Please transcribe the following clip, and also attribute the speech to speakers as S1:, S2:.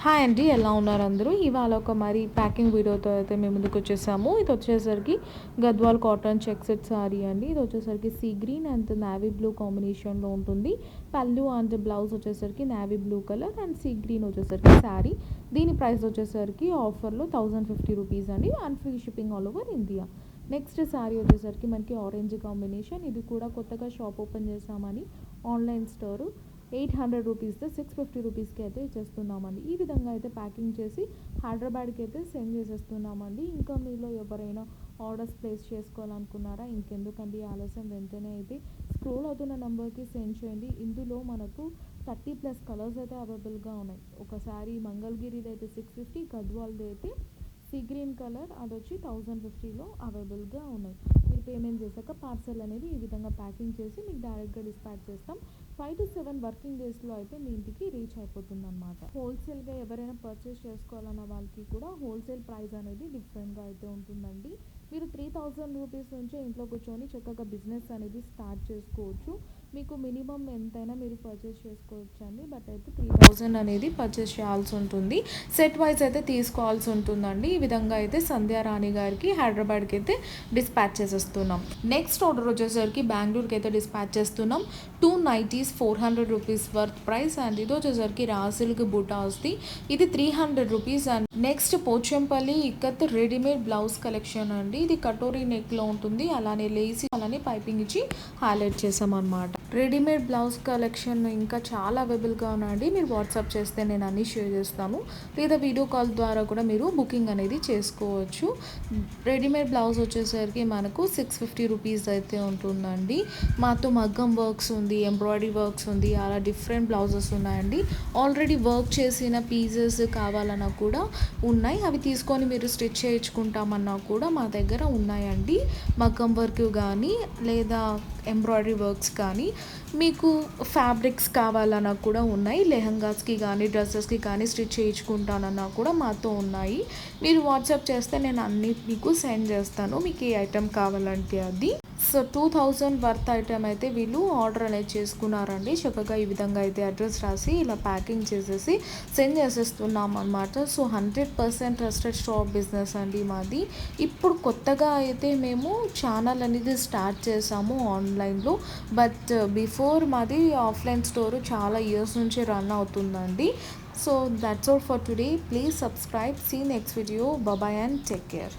S1: Hi అండి, ఎలా ఉన్నారు అందరూ? ఇవాళ ఒక మరి ప్యాకింగ్ వీడియోతో అయితే మేము ముందుకు వచ్చేసాము. ఇది వచ్చేసరికి Gadwal cotton check set sari అండి. ఇది వచ్చేసరికి sea green and navy blue కాంబినేషన్లో ఉంటుంది. పళ్ళు అండ్ బ్లౌజ్ వచ్చేసరికి navy blue colour and sea green వచ్చేసరికి శారీ. దీని ప్రైస్ వచ్చేసరికి ఆఫర్లో 1050 రూపీస్ అండి, and free shipping all over India. Next sari వచ్చేసరికి మనకి ఆరెంజ్ కాంబినేషన్. ఇది కూడా కొత్తగా షాప్ ఓపెన్ చేసామని ఆన్లైన్ స్టోరు 800 రూపీస్తో 650 రూపీస్కి అయితే ఇచ్చేస్తున్నామండి. ఈ విధంగా అయితే ప్యాకింగ్ చేసి హైదరాబాద్కి అయితే సెండ్ చేసేస్తున్నామండి. ఇంకా మీలో ఎవరైనా ఆర్డర్స్ ప్లేస్ చేసుకోవాలనుకున్నారా? ఇంకెందుకండి ఆలస్యం, వెంటనే అయితే స్క్రోల్ అవుతున్న నెంబర్కి సెండ్ చేయండి. ఇందులో మనకు 30+ కలర్స్ అయితే అవైలబుల్గా ఉన్నాయి. ఒకసారి మంగళగిరిది అయితే 650, గద్వాల్ది అయితే సీ గ్రీన్ కలర్ అది వచ్చి 1050లో అవైలబుల్గా ఉన్నాయి. మీరు పేమెంట్ చేశాక పార్సల్ అనేది ఈ విధంగా ప్యాకింగ్ చేసి మీకు డైరెక్ట్గా డిస్పాచ్ చేస్తాం. 5 to 7 వర్కింగ్ డేస్లో అయితే మీ ఇంటికి రీచ్ అయిపోతుంది అనమాట. హోల్సేల్గా ఎవరైనా పర్చేస్ చేసుకోవాలన్న వాళ్ళకి కూడా హోల్సేల్ ప్రైస్ అనేది డిఫరెంట్గా అయితే ఉంటుందండి. మీరు 3000 రూపీస్ నుంచే ఇంట్లో కూర్చొని చక్కగా బిజినెస్ అనేది స్టార్ట్ చేసుకోవచ్చు. మీకు మినిమం ఎంతైనా మీరు పర్చేస్ చేసుకోవచ్చు అండి. బట్ అయితే 3000 అనేది పర్చేస్ చేయాల్సి ఉంటుంది. సెట్ వైజ్ అయితే తీసుకోవాల్సి ఉంటుందండి. ఈ విధంగా అయితే సంధ్యారాణి గారికి హైదరాబాద్కి అయితే డిస్పాచ్ చేసేస్తున్నాం. నెక్స్ట్ ఆర్డర్ వచ్చేసరికి బెంగళూరుకి అయితే డిస్పాచ్ చేస్తున్నాం. 2 nighties 400 rupees worth price and ఇది వచ్చేసరికి రాసిల్క్ బుటాస్ది. ఇది 300 rupees. And next Pochampally ikat readymade blouse collection అండి. ఇది కటోరీ నెక్లో ఉంటుంది, అలానే లేసి అలానే పైపింగ్ ఇచ్చి హైలైట్ చేసాం అనమాట. రెడీమేడ్ బ్లౌజ్ కలెక్షన్ ఇంకా చాలా అవైలబుల్గా ఉన్నాయండి. మీరు వాట్సాప్ చేస్తే నేను అన్నీ షేర్ చేస్తాను, లేదా వీడియో కాల్ ద్వారా కూడా మీరు బుకింగ్ అనేది చేసుకోవచ్చు. రెడీమేడ్ బ్లౌజ్ వచ్చేసరికి మనకు 650 రూపీస్ అయితే ఉంటుందండి. మాతో మగ్గం వర్క్స్ ఉంది, ఎంబ్రాయిడరీ వర్క్స్ ఉంది, అలా డిఫరెంట్ బ్లౌజెస్ ఉన్నాయండి. ఆల్రెడీ వర్క్ చేసిన పీసెస్ కావాలన్నా కూడా ఉన్నాయి. అవి తీసుకొని మీరు స్టిచ్ చేయించుకుంటామన్నా కూడా మా దగ్గర ఉన్నాయండి. మగ్గం వర్క్ కానీ లేదా ఎంబ్రాయిడరీ వర్క్స్ కానీ, మీకు ఫ్యాబ్రిక్స్ కావాలన్నా కూడా ఉన్నాయి. లెహంగాస్కి కానీ డ్రెస్సెస్కి కానీ స్టిచ్ చేయించుకుంటానన్నా కూడా మాతో ఉన్నాయి. మీరు వాట్సాప్ చేస్తే నేను అన్నీ మీకు సెండ్ చేస్తాను, మీకు ఏ ఐటెం కావాలంటే అది. సో 2000 వర్త్ ఐటెం అయితే వీళ్ళు ఆర్డర్ అనేది చేసుకున్నారండి. చక్కగా ఈ విధంగా అయితే అడ్రస్ రాసి ఇలా ప్యాకింగ్ చేసేసి సెండ్ చేసేస్తున్నాం అనమాట. సో 100% ట్రస్టెడ్ షాప్ బిజినెస్ అండి మాది. ఇప్పుడు కొత్తగా అయితే మేము ఛానల్ అనేది స్టార్ట్ చేసాము ఆన్లైన్లో. బట్ బిఫోర్ మాది ఆఫ్లైన్ స్టోరు చాలా ఇయర్స్ నుంచి రన్ అవుతుందండి. So that's all for today. Please subscribe. See next video. Bye and take care.